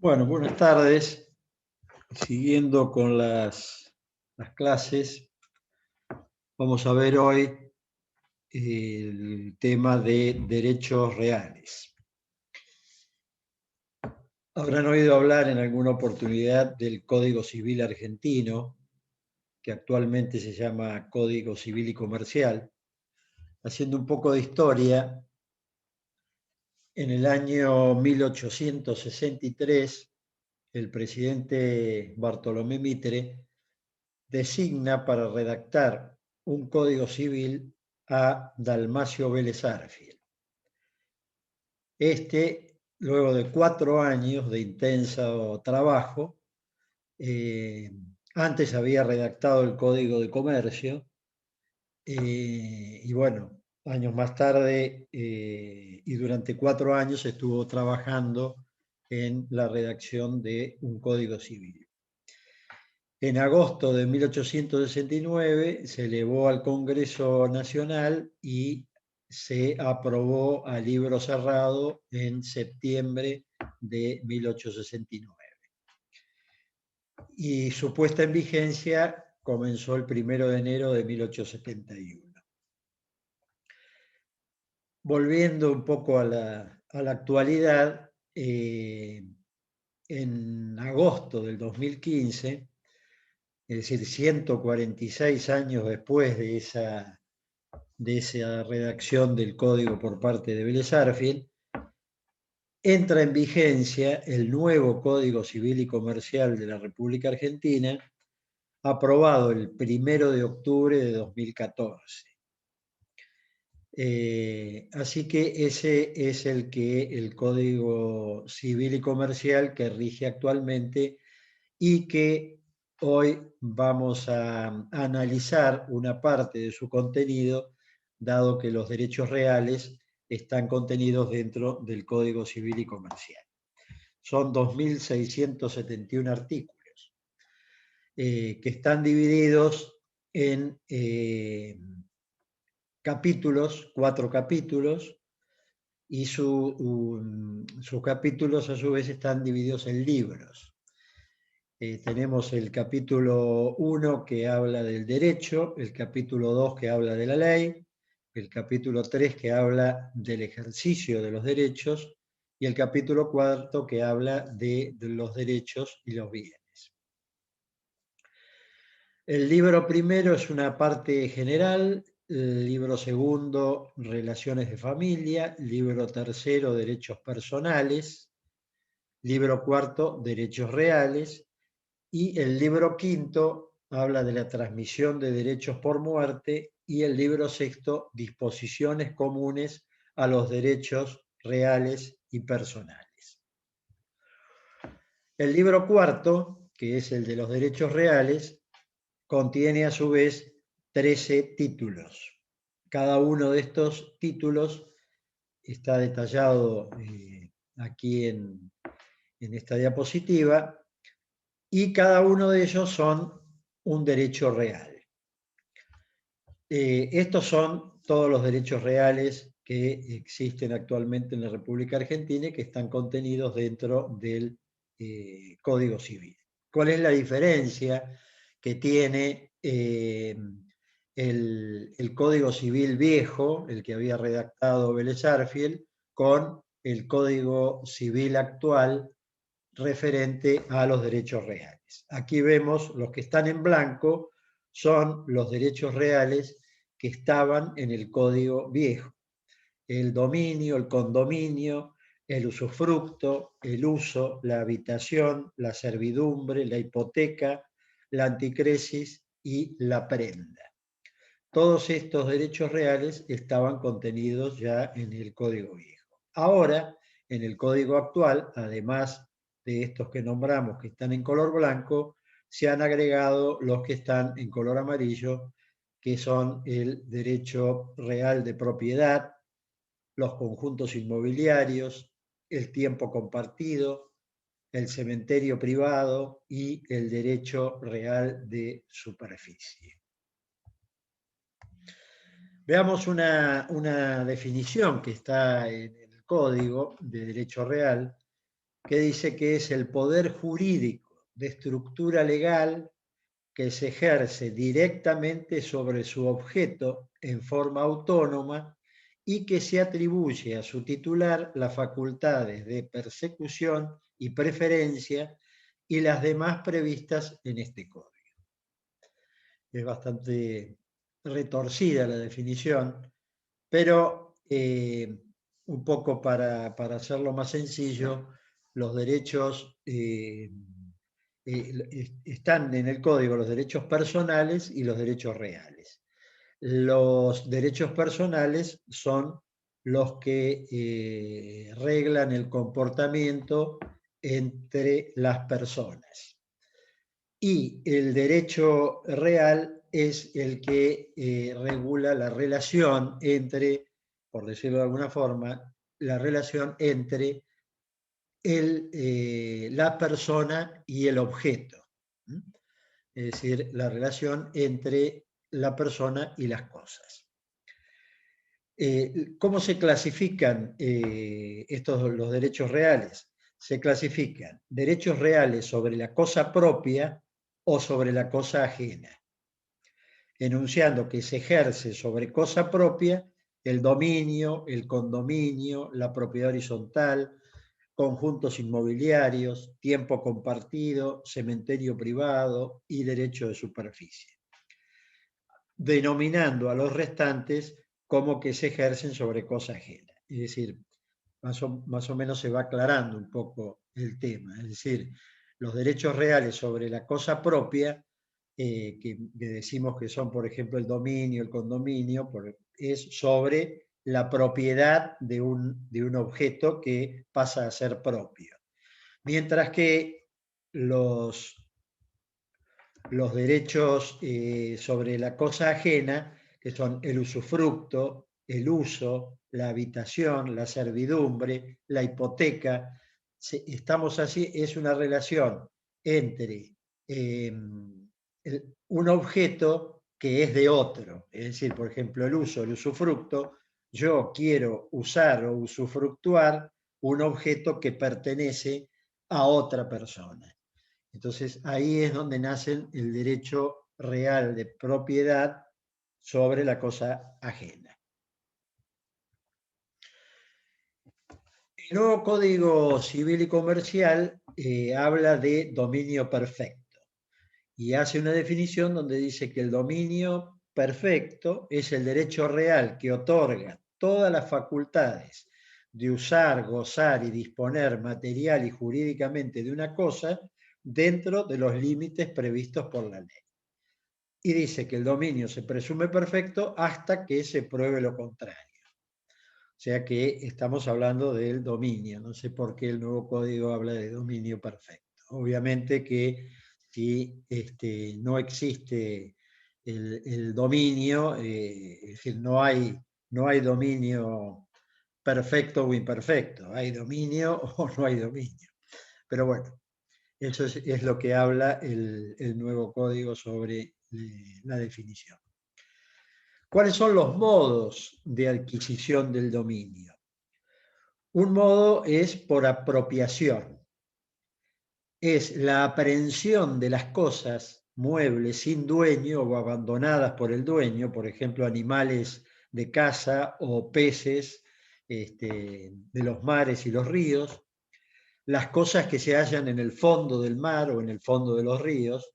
Bueno, buenas tardes. Siguiendo con las clases, vamos a ver hoy el tema de derechos reales. Habrán oído hablar en alguna oportunidad del Código Civil argentino, que actualmente se llama Código Civil y Comercial. Haciendo un poco de historia, en el año 1863, el presidente Bartolomé Mitre designa para redactar un código civil a Dalmacio Vélez Arfiel. Luego de 4 años de intenso trabajo, antes había redactado el Código de Comercio, y bueno, años más tarde, y durante 4 años estuvo trabajando en la redacción de un Código Civil. En agosto de 1869 se elevó al Congreso Nacional y se aprobó a libro cerrado en septiembre de 1869. Y su puesta en vigencia comenzó el 1 de enero de 1871. Volviendo un poco a la actualidad, en agosto del 2015, es decir, 146 años después de esa redacción del código por parte de Vélez Arfiel, entra en vigencia el nuevo Código Civil y Comercial de la República Argentina, aprobado el 1 de octubre de 2014. Así que ese es el Código Civil y Comercial que rige actualmente y que hoy vamos a analizar una parte de su contenido, dado que los derechos reales están contenidos dentro del Código Civil y Comercial. Son 2.671 artículos que están divididos en capítulos, 4 capítulos, y sus capítulos a su vez están divididos en libros. Tenemos el capítulo 1 que habla del derecho, el capítulo 2 que habla de la ley, el capítulo 3 que habla del ejercicio de los derechos y el capítulo 4 que habla de los derechos y los bienes. El libro primero es una parte general, el libro segundo, relaciones de familia, libro tercero, derechos personales, libro cuarto, derechos reales, y el libro quinto habla de la transmisión de derechos por muerte y el libro sexto, disposiciones comunes a los derechos reales y personales. El libro cuarto, que es el de los derechos reales, contiene a su vez 13 títulos. Cada uno de estos títulos está detallado aquí en esta diapositiva, y cada uno de ellos son un derecho real. Estos son todos los derechos reales que existen actualmente en la República Argentina y que están contenidos dentro del Código Civil. ¿Cuál es la diferencia que tiene el Código Civil viejo, el que había redactado Vélez Arfiel, con el Código Civil actual referente a los derechos reales? Aquí vemos los que están en blanco son los derechos reales que estaban en el código viejo. El dominio, el condominio, el usufructo, el uso, la habitación, la servidumbre, la hipoteca, la anticresis y la prenda. Todos estos derechos reales estaban contenidos ya en el código viejo. Ahora, en el código actual, además de estos que nombramos que están en color blanco, se han agregado los que están en color amarillo, que son el derecho real de propiedad, los conjuntos inmobiliarios, el tiempo compartido, el cementerio privado y el derecho real de superficie. Veamos una definición que está en el Código de Derecho Real, que dice que es el poder jurídico de estructura legal que se ejerce directamente sobre su objeto en forma autónoma y que se atribuye a su titular las facultades de persecución y preferencia y las demás previstas en este código. Es bastante retorcida la definición, pero un poco para hacerlo más sencillo, los derechos están en el código los derechos personales y los derechos reales. Los derechos personales son los que reglan el comportamiento entre las personas. Y el derecho real es el que regula la relación entre, por decirlo de alguna forma, la relación entre la persona y el objeto. Es decir, la relación entre la persona y las cosas. ¿Cómo se clasifican los derechos reales? Se clasifican derechos reales sobre la cosa propia o sobre la cosa ajena, enunciando que se ejerce sobre cosa propia el dominio, el condominio, la propiedad horizontal, conjuntos inmobiliarios, tiempo compartido, cementerio privado y derecho de superficie, denominando a los restantes como que se ejercen sobre cosa ajena. Es decir, más o menos se va aclarando un poco el tema. Es decir, los derechos reales sobre la cosa propia, que decimos que son, por ejemplo, el dominio, el condominio, es sobre la propiedad de un objeto que pasa a ser propio. Mientras que los derechos sobre la cosa ajena, que son el usufructo, el uso, la habitación, la servidumbre, la hipoteca, estamos así, es una relación entre un objeto que es de otro, es decir, por ejemplo, el uso, el usufructo, yo quiero usar o usufructuar un objeto que pertenece a otra persona. Entonces ahí es donde nace el derecho real de propiedad sobre la cosa ajena. El nuevo Código Civil y Comercial habla de dominio perfecto y hace una definición donde dice que el dominio perfecto es el derecho real que otorga todas las facultades de usar, gozar y disponer material y jurídicamente de una cosa dentro de los límites previstos por la ley. Y dice que el dominio se presume perfecto hasta que se pruebe lo contrario. O sea que estamos hablando del dominio. No sé por qué el nuevo código habla de dominio perfecto. Obviamente que si no existe el dominio, es decir, no hay dominio perfecto o imperfecto. Hay dominio o no hay dominio. Pero bueno, eso es lo que habla el nuevo código sobre la definición. ¿Cuáles son los modos de adquisición del dominio? Un modo es por apropiación. Es la aprehensión de las cosas muebles sin dueño o abandonadas por el dueño, por ejemplo, animales de casa o peces de los mares y los ríos, las cosas que se hallan en el fondo del mar o en el fondo de los ríos,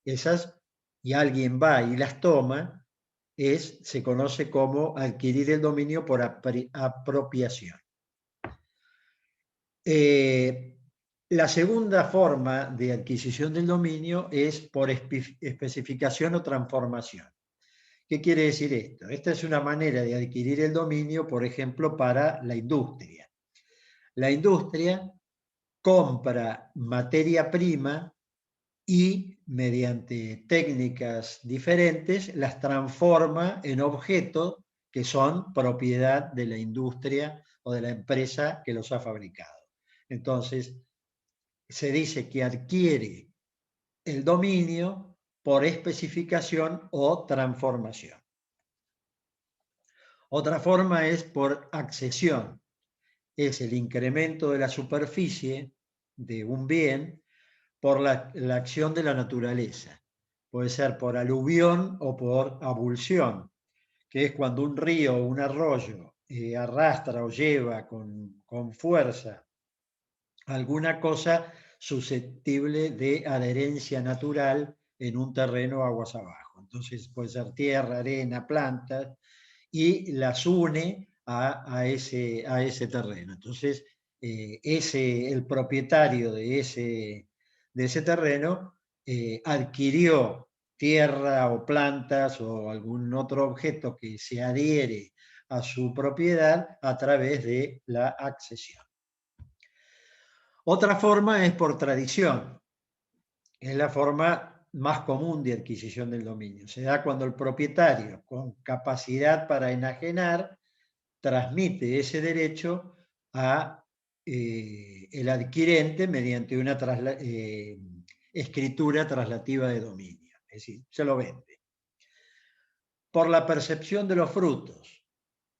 esas, y alguien va y las toma, se conoce como adquirir el dominio por apropiación. La segunda forma de adquisición del dominio es por especificación o transformación. ¿Qué quiere decir esto? Esta es una manera de adquirir el dominio, por ejemplo, para la industria. La industria compra materia prima y mediante técnicas diferentes las transforma en objetos que son propiedad de la industria o de la empresa que los ha fabricado. Entonces, se dice que adquiere el dominio por especificación o transformación. Otra forma es por accesión. Es el incremento de la superficie de un bien por la acción de la naturaleza. Puede ser por aluvión o por abulsión, que es cuando un río o un arroyo arrastra o lleva con fuerza alguna cosa susceptible de adherencia natural en un terreno aguas abajo. Entonces puede ser tierra, arena, plantas, y las une a ese terreno. Entonces, el propietario de ese terreno adquirió tierra o plantas o algún otro objeto que se adhiere a su propiedad a través de la accesión. Otra forma es por tradición. Es la forma más común de adquisición del dominio. Se da cuando el propietario, con capacidad para enajenar, transmite ese derecho a el adquirente mediante una escritura traslativa de dominio. Es decir, se lo vende. Por la percepción de los frutos,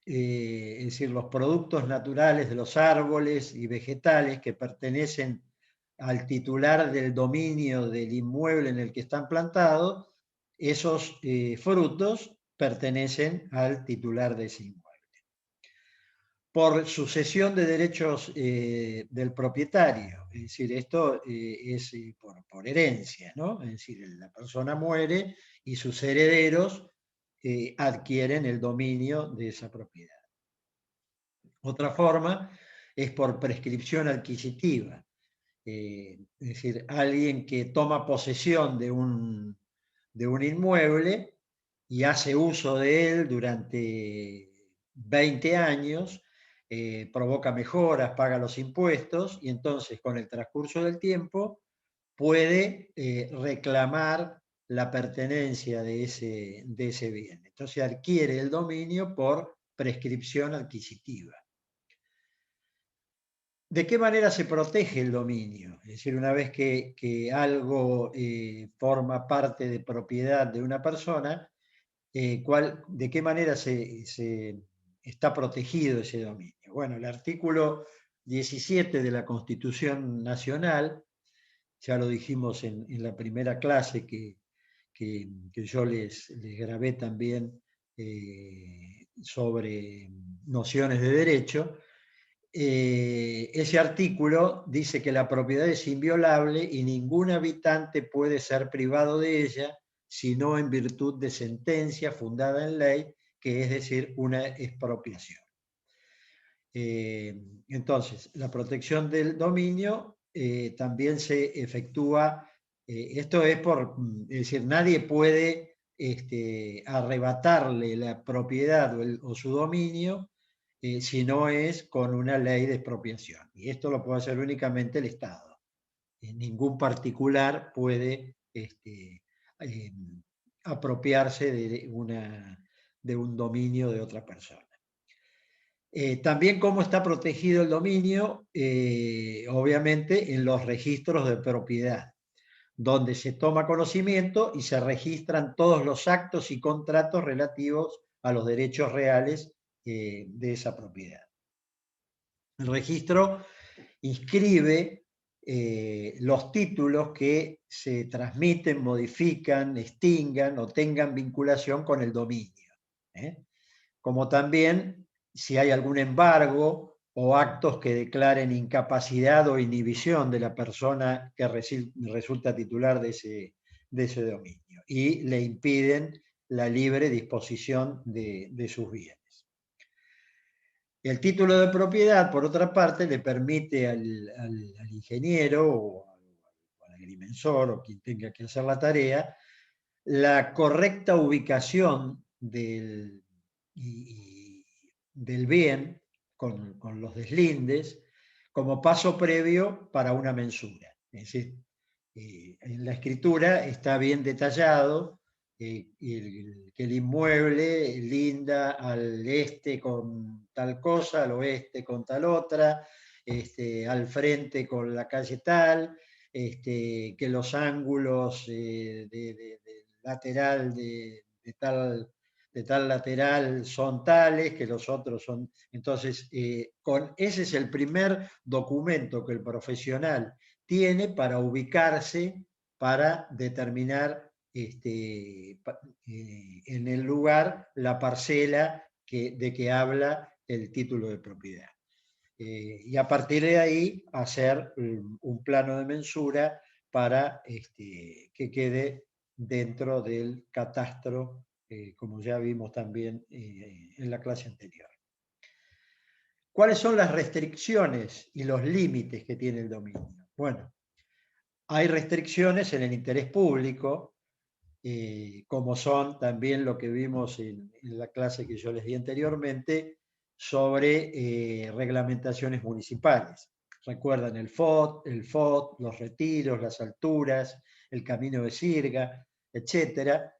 es decir, los productos naturales de los árboles y vegetales que pertenecen al titular del dominio del inmueble en el que están plantados, esos frutos pertenecen al titular de ese inmueble. Por sucesión de derechos del propietario, es decir, esto es por herencia, ¿no? Es decir, la persona muere y sus herederos adquieren el dominio de esa propiedad. Otra forma es por prescripción adquisitiva, es decir, alguien que toma posesión de un inmueble y hace uso de él durante 20 años, provoca mejoras, paga los impuestos y entonces con el transcurso del tiempo puede reclamar la pertenencia de ese bien. Entonces adquiere el dominio por prescripción adquisitiva. ¿De qué manera se protege el dominio? Es decir, una vez que algo forma parte de propiedad de una persona, ¿de qué manera se está protegido ese dominio? Bueno, el artículo 17 de la Constitución Nacional, ya lo dijimos en la primera clase que yo les grabé también sobre nociones de derecho. Ese artículo dice que la propiedad es inviolable y ningún habitante puede ser privado de ella, sino en virtud de sentencia fundada en ley, que es decir, una expropiación. Entonces, la protección del dominio también se efectúa, esto es es decir, nadie puede arrebatarle la propiedad o su dominio si no es con una ley de expropiación. Y esto lo puede hacer únicamente el Estado. Ningún particular puede apropiarse de un dominio de otra persona. También cómo está protegido el dominio, obviamente en los registros de propiedad, donde se toma conocimiento y se registran todos los actos y contratos relativos a los derechos reales de esa propiedad. El registro inscribe los títulos que se transmiten, modifican, extingan o tengan vinculación con el dominio. Como también si hay algún embargo o actos que declaren incapacidad o inhibición de la persona que resulta titular de ese dominio y le impiden la libre disposición de sus bienes. El título de propiedad, por otra parte, le permite al ingeniero o al agrimensor o quien tenga que hacer la tarea la correcta ubicación del bien con los deslindes como paso previo para una mensura. Es decir, en la escritura está bien detallado que el inmueble linda al este con tal cosa, al oeste con tal otra, al frente con la calle tal, que los ángulos de lateral de tal de tal lateral son tales, que los otros son... Entonces, ese es el primer documento que el profesional tiene para ubicarse, para determinar en el lugar la parcela de que habla el título de propiedad. Y a partir de ahí hacer un plano de mensura para que quede dentro del catastro, como ya vimos también en la clase anterior. ¿Cuáles son las restricciones y los límites que tiene el dominio? Bueno, hay restricciones en el interés público, como son también lo que vimos en la clase que yo les di anteriormente, sobre reglamentaciones municipales. Recuerdan el FOT, los retiros, las alturas, el camino de sirga, etcétera,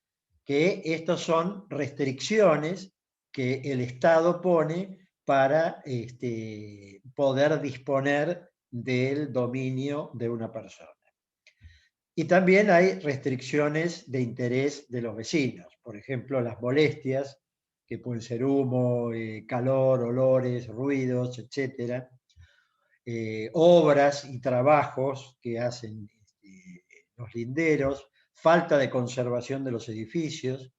que estos son restricciones que el Estado pone para poder disponer del dominio de una persona. Y también hay restricciones de interés de los vecinos, por ejemplo, las molestias, que pueden ser humo, calor, olores, ruidos, etc. Obras y trabajos que hacen los linderos, falta de conservación de los edificios,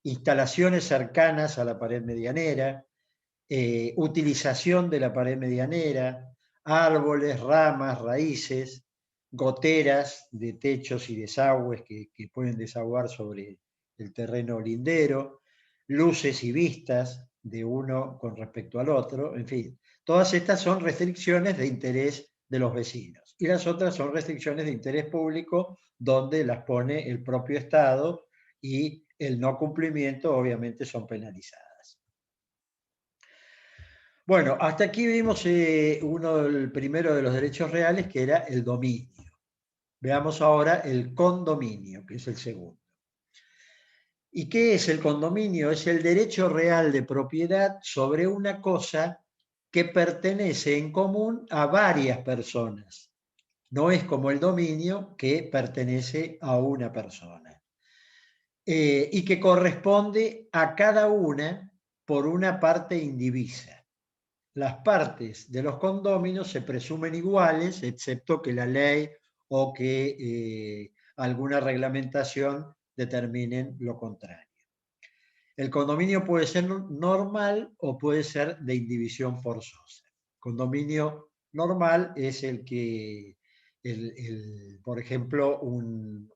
instalaciones cercanas a la pared medianera, utilización de la pared medianera, árboles, ramas, raíces, goteras de techos y desagües que pueden desaguar sobre el terreno lindero, luces y vistas de uno con respecto al otro, en fin. Todas estas son restricciones de interés de los vecinos. Y las otras son restricciones de interés público, donde las pone el propio Estado y el no cumplimiento obviamente son penalizadas. Bueno, hasta aquí vimos el primero de los derechos reales, que era el dominio. Veamos ahora el condominio, que es el segundo. ¿Y qué es el condominio? Es el derecho real de propiedad sobre una cosa que pertenece en común a varias personas. No es como el dominio, que pertenece a una persona. Y que corresponde a cada una por una parte indivisa. Las partes de los condóminos se presumen iguales, excepto que la ley o que alguna reglamentación determinen lo contrario. El condominio puede ser normal o puede ser de indivisión forzosa. Condominio normal es el que, por ejemplo, un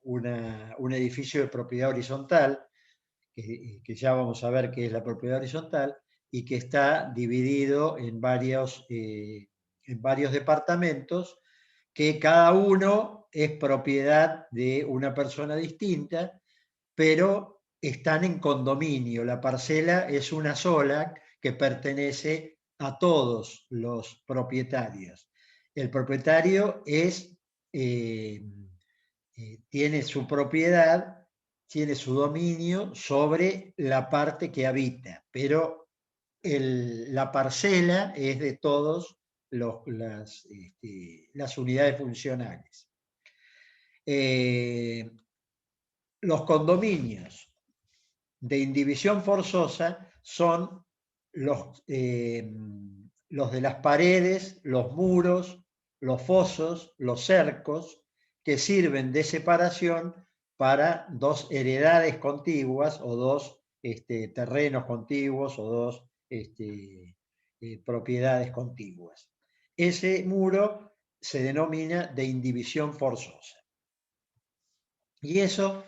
edificio de propiedad horizontal, que ya vamos a ver qué es la propiedad horizontal, y que está dividido en varios departamentos, que cada uno es propiedad de una persona distinta, pero están en condominio. La parcela es una sola que pertenece a todos los propietarios. El propietario tiene su propiedad, tiene su dominio sobre la parte que habita, pero la parcela es de todas las unidades funcionales. Los condominios de indivisión forzosa son los de las paredes, los muros, los fosos, los cercos, que sirven de separación para dos heredades contiguas o dos terrenos contiguos o dos propiedades contiguas. Ese muro se denomina de indivisión forzosa. Y eso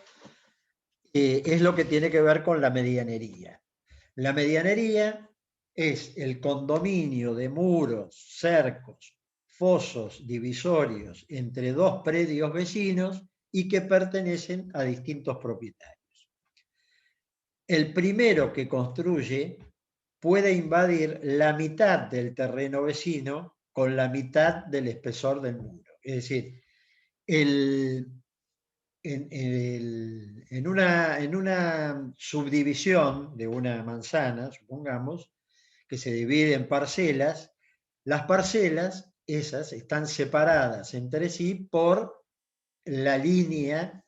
es lo que tiene que ver con la medianería. La medianería es el condominio de muros, cercos, fosos divisorios entre dos predios vecinos y que pertenecen a distintos propietarios. El primero que construye puede invadir la mitad del terreno vecino con la mitad del espesor del muro. Es decir, en una subdivisión de una manzana, supongamos, que se divide en parcelas, las parcelas esas están separadas entre sí por la línea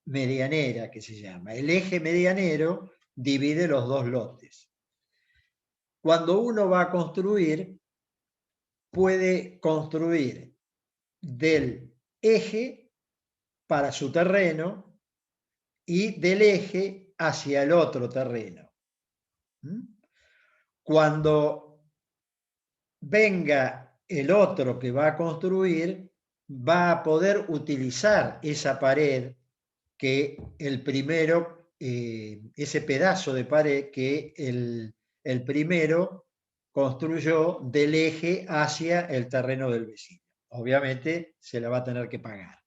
medianera, que se llama. El eje medianero divide los dos lotes. Cuando uno va a construir, puede construir del eje para su terreno y del eje hacia el otro terreno. Cuando venga el otro que va a construir, va a poder utilizar esa pared que el primero, ese pedazo de pared que el primero construyó del eje hacia el terreno del vecino. Obviamente se la va a tener que pagar.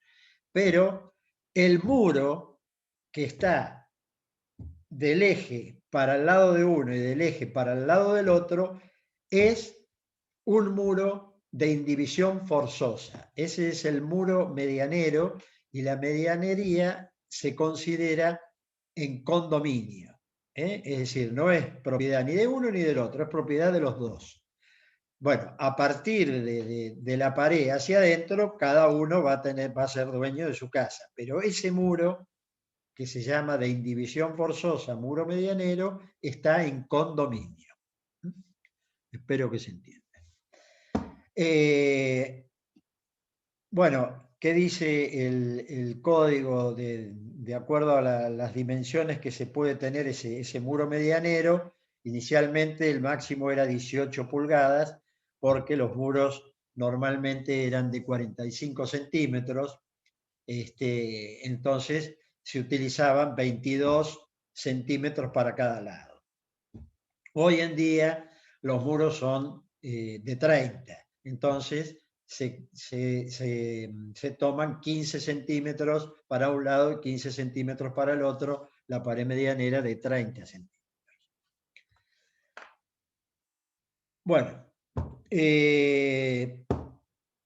Pero el muro que está del eje para el lado de uno y del eje para el lado del otro es un muro de indivisión forzosa. Ese es el muro medianero y la medianería se considera en condominio. Es decir, no es propiedad ni de uno ni del otro, es propiedad de los dos. Bueno, a partir de la pared hacia adentro, cada uno va a ser dueño de su casa, pero ese muro que se llama de indivisión forzosa, muro medianero, está en condominio. Espero que se entienda. Bueno, ¿qué dice el código de acuerdo a las dimensiones que se puede tener ese muro medianero? Inicialmente el máximo era 18 pulgadas, porque los muros normalmente eran de 45 centímetros, entonces se utilizaban 22 centímetros para cada lado. Hoy en día los muros son de 30, entonces se toman 15 centímetros para un lado y 15 centímetros para el otro, la pared medianera de 30 centímetros. Bueno,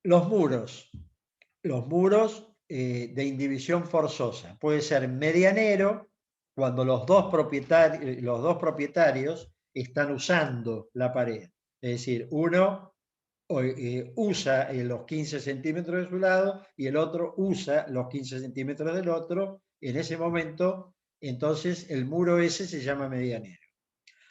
los muros de indivisión forzosa. Puede ser medianero cuando los dos propietarios están usando la pared. Es decir, uno usa los 15 centímetros de su lado y el otro usa los 15 centímetros del otro. En ese momento, entonces, el muro ese se llama medianero.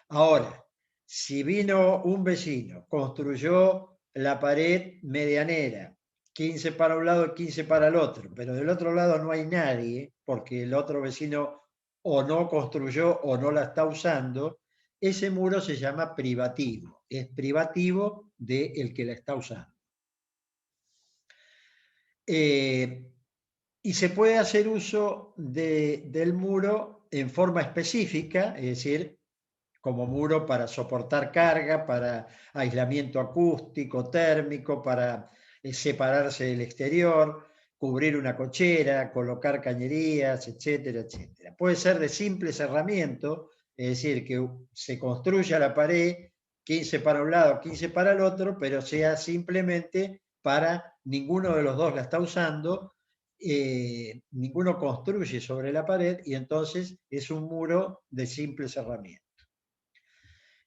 Ahora, si vino un vecino, construyó la pared medianera, 15 para un lado y 15 para el otro, pero del otro lado no hay nadie, porque el otro vecino o no construyó o no la está usando, ese muro se llama privativo, es privativo del que la está usando. Y se puede hacer uso del muro en forma específica, es decir, como muro para soportar carga, para aislamiento acústico, térmico, para separarse del exterior, cubrir una cochera, colocar cañerías, etcétera, etcétera. Puede ser de simple cerramiento, es decir, que se construya la pared 15 para un lado, 15 para el otro, pero sea simplemente para ninguno de los dos la está usando, ninguno construye sobre la pared y entonces es un muro de simple cerramiento.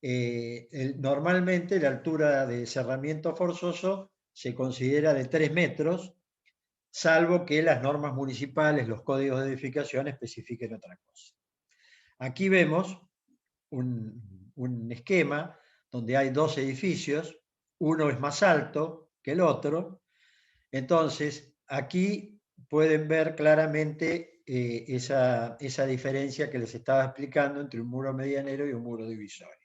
Normalmente la altura de cerramiento forzoso se considera de 3 metros, salvo que las normas municipales, los códigos de edificación especifiquen otra cosa. Aquí vemos un esquema donde hay dos edificios, uno es más alto que el otro, entonces aquí pueden ver claramente esa diferencia que les estaba explicando entre un muro medianero y un muro divisorio.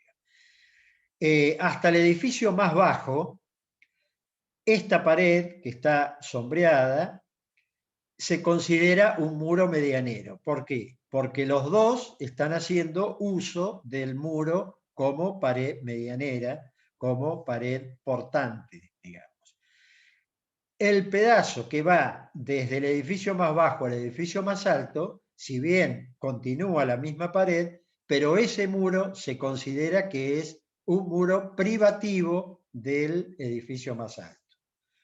Hasta el edificio más bajo, esta pared que está sombreada se considera un muro medianero. ¿Por qué? Porque los dos están haciendo uso del muro como pared medianera, como pared portante, digamos. El pedazo que va desde el edificio más bajo al edificio más alto, si bien continúa la misma pared, pero ese muro se considera que es un muro privativo del edificio más alto.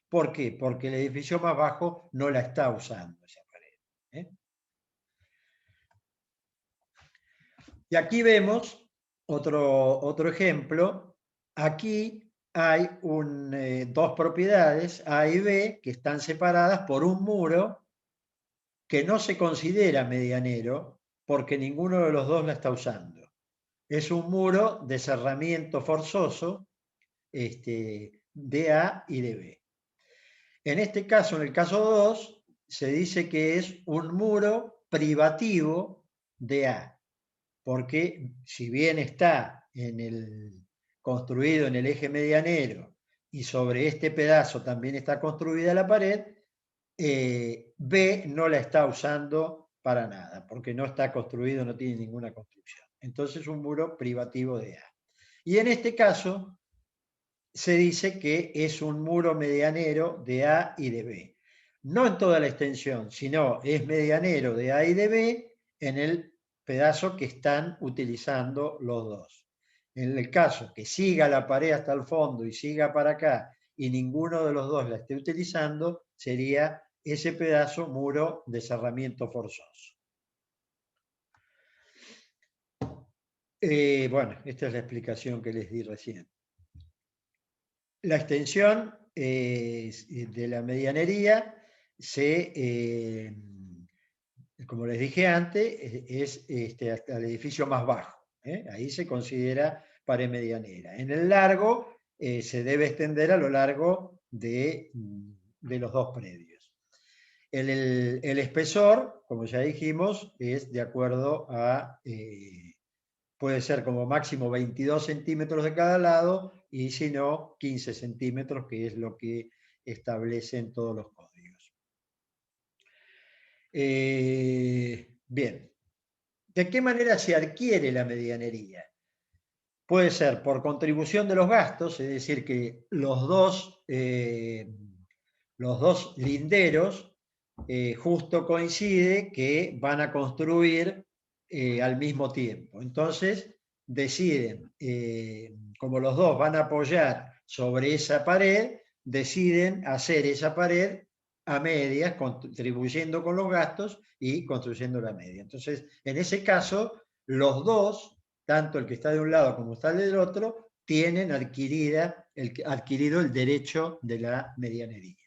¿Por qué? Porque el edificio más bajo no la está usando esa pared. Y aquí vemos otro ejemplo. Aquí hay dos propiedades, A y B, que están separadas por un muro que no se considera medianero porque ninguno de los dos la está usando. Es un muro de cerramiento forzoso de A y de B. En este caso, en el caso 2, se dice que es un muro privativo de A, porque si bien está construido en el eje medianero y sobre este pedazo también está construida la pared, B no la está usando para nada, porque no está construido, no tiene ninguna construcción. Entonces es un muro privativo de A. Y en este caso se dice que es un muro medianero de A y de B. No en toda la extensión, sino es medianero de A y de B en el pedazo que están utilizando los dos. En el caso que siga la pared hasta el fondo y siga para acá y ninguno de los dos la esté utilizando, sería ese pedazo muro de cerramiento forzoso. Bueno, esta es la explicación que les di recién. La extensión de la medianería como les dije antes, es hasta el edificio más bajo. Ahí se considera pared medianera. En el largo se debe extender a lo largo de los dos predios. El espesor, como ya dijimos, es de acuerdo a puede ser como máximo 22 centímetros de cada lado y si no, 15 centímetros, que es lo que establecen todos los códigos. Bien, ¿de qué manera se adquiere la medianería? Puede ser por contribución de los gastos, es decir, que los dos linderos justo coincide que van a construir al mismo tiempo. Entonces deciden, como los dos van a apoyar sobre esa pared, deciden hacer esa pared a medias, contribuyendo con los gastos y construyendo la media. Entonces, en ese caso, los dos, tanto el que está de un lado como está del otro, tienen adquirido el derecho de la medianería.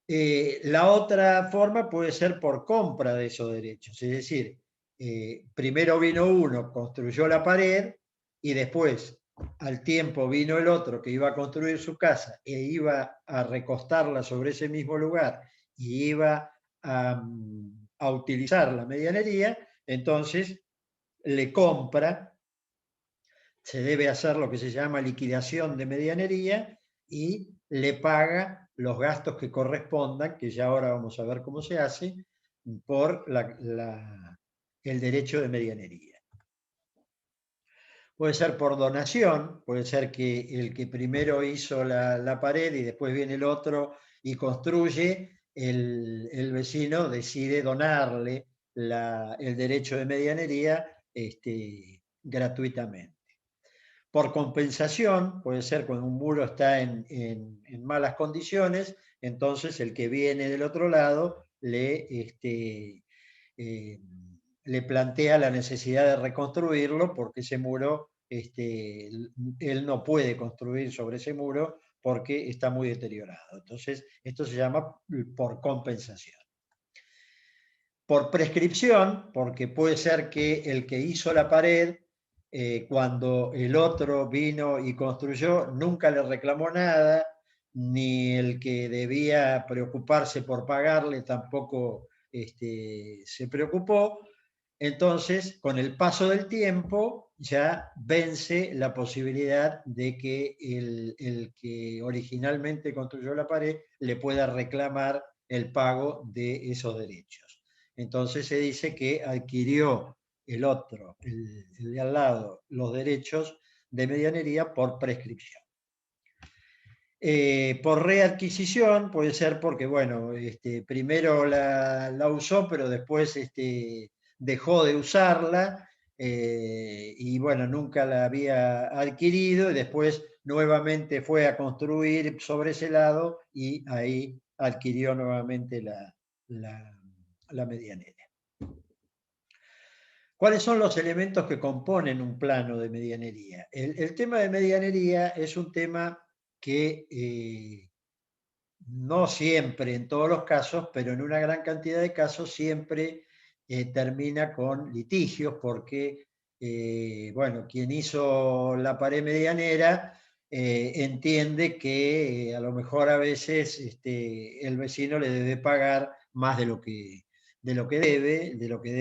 La otra forma puede ser por compra de esos derechos, es decir, primero vino uno, construyó la pared y después al tiempo vino el otro que iba a construir su casa e iba a recostarla sobre ese mismo lugar y iba a utilizar la medianería, entonces le compra, se debe hacer lo que se llama liquidación de medianería y le paga los gastos que correspondan, que ya ahora vamos a ver cómo se hace, por el derecho de medianería. Puede ser por donación, puede ser que el que primero hizo la pared y después viene el otro y construye, el vecino decide donarle el derecho de medianería gratuitamente. Por compensación, puede ser cuando un muro está en malas condiciones, entonces el que viene del otro lado le plantea la necesidad de reconstruirlo porque ese muro, él no puede construir sobre ese muro porque está muy deteriorado. Entonces, esto se llama por compensación. Por prescripción, porque puede ser que el que hizo la pared, cuando el otro vino y construyó, nunca le reclamó nada, ni el que debía preocuparse por pagarle tampoco se preocupó. Entonces, con el paso del tiempo, ya vence la posibilidad de que el que originalmente construyó la pared le pueda reclamar el pago de esos derechos. Entonces se dice que adquirió el otro, el de al lado, los derechos de medianería por prescripción. Por readquisición puede ser porque, bueno, primero la usó, pero después dejó de usarla y, bueno, nunca la había adquirido y después nuevamente fue a construir sobre ese lado y ahí adquirió nuevamente la medianera. ¿Cuáles son los elementos que componen un plano de medianería? El tema de medianería es un tema que no siempre en todos los casos, pero en una gran cantidad de casos siempre termina con litigios porque, bueno, quien hizo la pared medianera entiende que a lo mejor a veces el vecino le debe pagar más de lo que debe, lo que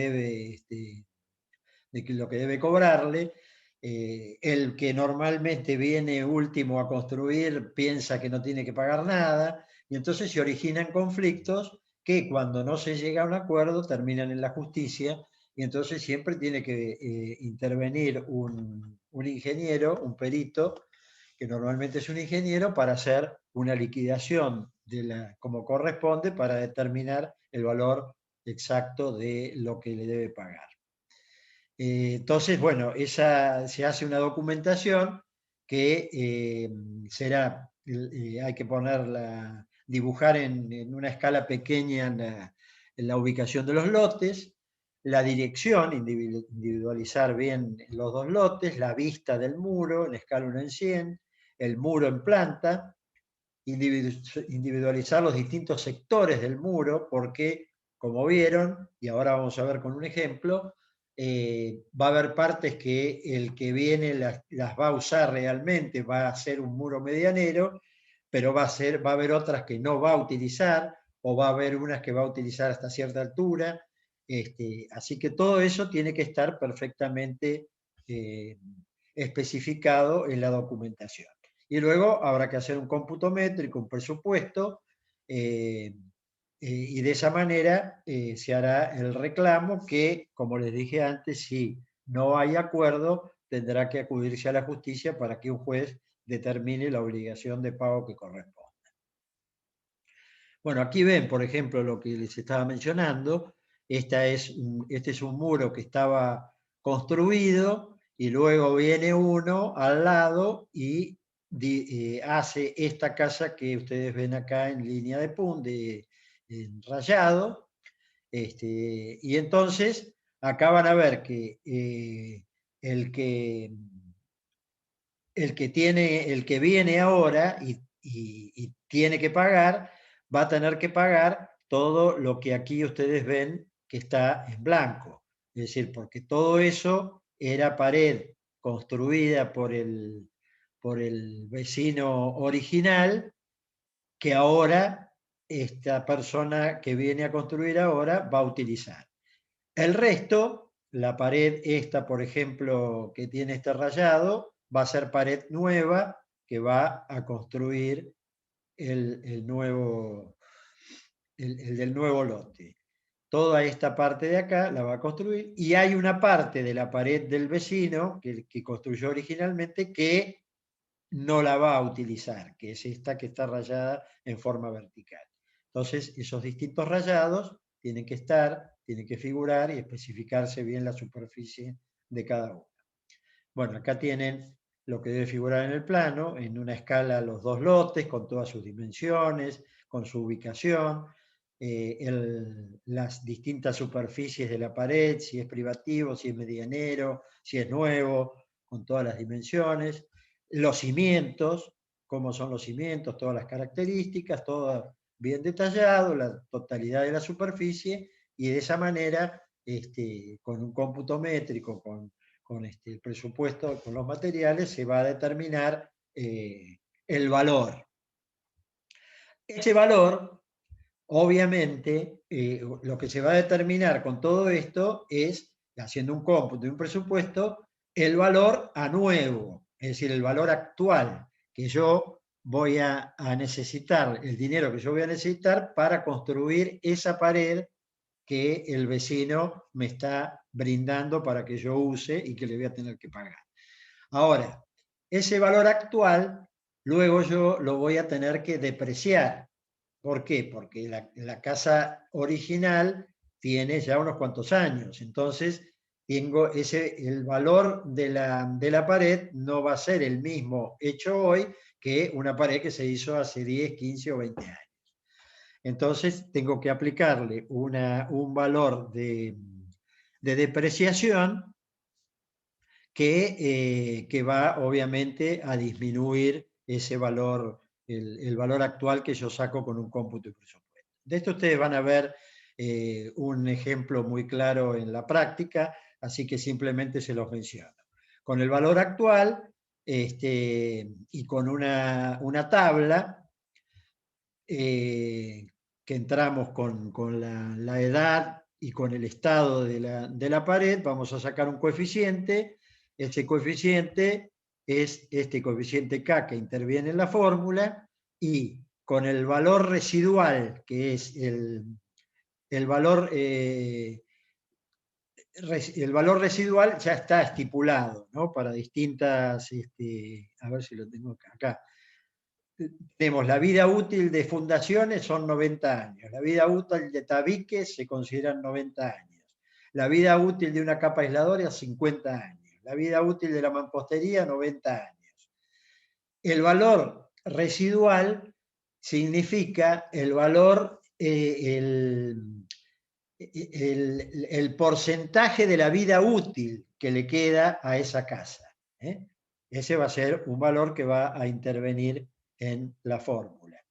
debe cobrarle. El que normalmente viene último a construir piensa que no tiene que pagar nada, y entonces se originan conflictos que cuando no se llega a un acuerdo terminan en la justicia, y entonces siempre tiene que intervenir un ingeniero, un perito, que normalmente es un ingeniero, para hacer una liquidación como corresponde para determinar el valor exacto de lo que le debe pagar. Entonces, bueno, se hace una documentación que hay que ponerla, dibujar en una escala pequeña en la ubicación de los lotes, la dirección, individualizar bien los dos lotes, la vista del muro en escala 1 en 100, el muro en planta, individualizar los distintos sectores del muro, porque, como vieron, y ahora vamos a ver con un ejemplo, va a haber partes que el que viene las va a usar realmente, va a ser un muro medianero, pero va a haber otras que no va a utilizar, o va a haber unas que va a utilizar hasta cierta altura. Así que todo eso tiene que estar perfectamente especificado en la documentación. Y luego habrá que hacer un cómputo métrico, un presupuesto, y de esa manera se hará el reclamo que, como les dije antes, si no hay acuerdo, tendrá que acudirse a la justicia para que un juez determine la obligación de pago que corresponde. Bueno, aquí ven, por ejemplo, lo que les estaba mencionando. Este es un muro que estaba construido y luego viene uno al lado y hace esta casa que ustedes ven acá en línea de punta, en rayado. Y entonces acá van a ver que el que el que viene ahora y tiene que pagar, va a tener que pagar todo lo que aquí ustedes ven que está en blanco. Es decir, porque todo eso era pared construida por el vecino original, que ahora esta persona que viene a construir ahora va a utilizar. El resto, la pared esta, por ejemplo, que tiene este rayado, va a ser pared nueva que va a construir el nuevo, el del nuevo lote. Toda esta parte de acá la va a construir y hay una parte de la pared del vecino que construyó originalmente que no la va a utilizar, que es esta que está rayada en forma vertical. Entonces, esos distintos rayados tienen que figurar y especificarse bien la superficie de cada uno. Bueno, acá tienen lo que debe figurar en el plano, en una escala los dos lotes, con todas sus dimensiones, con su ubicación, las distintas superficies de la pared, si es privativo, si es medianero, si es nuevo, con todas las dimensiones, los cimientos, cómo son los cimientos, todas las características, todo bien detallado, la totalidad de la superficie, y de esa manera, con un cómputo métrico, con el presupuesto, con los materiales, se va a determinar el valor. Ese valor, obviamente, lo que se va a determinar con todo esto es, haciendo un cómputo y un presupuesto, el valor a nuevo, es decir, el valor actual que yo voy a necesitar, el dinero que yo voy a necesitar para construir esa pared que el vecino me está brindando para que yo use y que le voy a tener que pagar. Ahora, ese valor actual, luego yo lo voy a tener que depreciar. ¿Por qué? Porque la casa original tiene ya unos cuantos años, entonces el valor de la pared no va a ser el mismo hecho hoy que una pared que se hizo hace 10, 15 o 20 años. Entonces tengo que aplicarle un valor de depreciación que va obviamente a disminuir ese valor el valor actual que yo saco con un cómputo de presupuesto. De esto ustedes van a ver un ejemplo muy claro en la práctica, así que simplemente se los menciono. Con el valor actual y con una tabla que entramos con la edad y con el estado de la pared, vamos a sacar un coeficiente. Ese coeficiente es este coeficiente K que interviene en la fórmula, y con el valor residual, que es el valor residual ya está estipulado, ¿no? Para distintas, a ver si lo tengo acá. Tenemos la vida útil de fundaciones, son 90 años. La vida útil de tabiques se consideran 90 años. La vida útil de una capa aisladora, 50 años. La vida útil de la mampostería, 90 años. El valor residual significa el valor, el porcentaje de la vida útil que le queda a esa casa. Ese va a ser un valor que va a intervenir en la fórmula.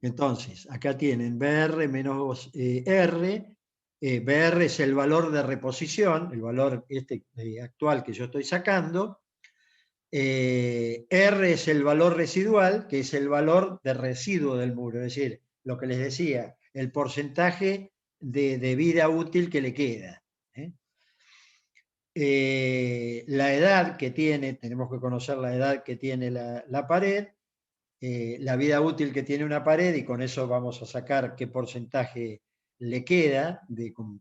Entonces, acá tienen BR menos R. BR es el valor de reposición, el valor actual que yo estoy sacando. R es el valor residual, que es el valor de residuo del muro, es decir, lo que les decía, el porcentaje de vida útil que le queda. La edad que tiene, tenemos que conocer la edad que tiene la pared, la vida útil que tiene una pared, y con eso vamos a sacar qué porcentaje le queda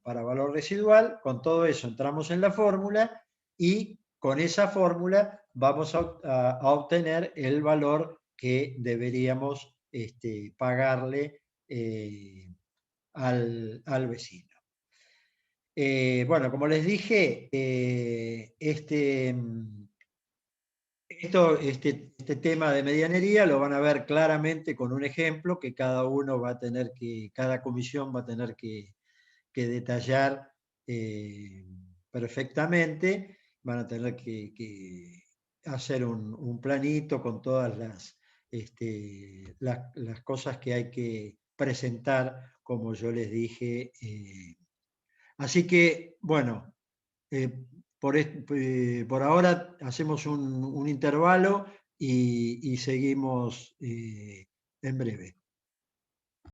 para valor residual. Con todo eso entramos en la fórmula, y con esa fórmula vamos a obtener el valor que deberíamos pagarle al vecino. Bueno, como les dije, este tema de medianería lo van a ver claramente con un ejemplo que cada cada comisión va a tener que detallar perfectamente. Van a tener que hacer un planito con todas las cosas que hay que presentar, como yo les dije. Así que, bueno, por ahora hacemos un intervalo y seguimos en breve.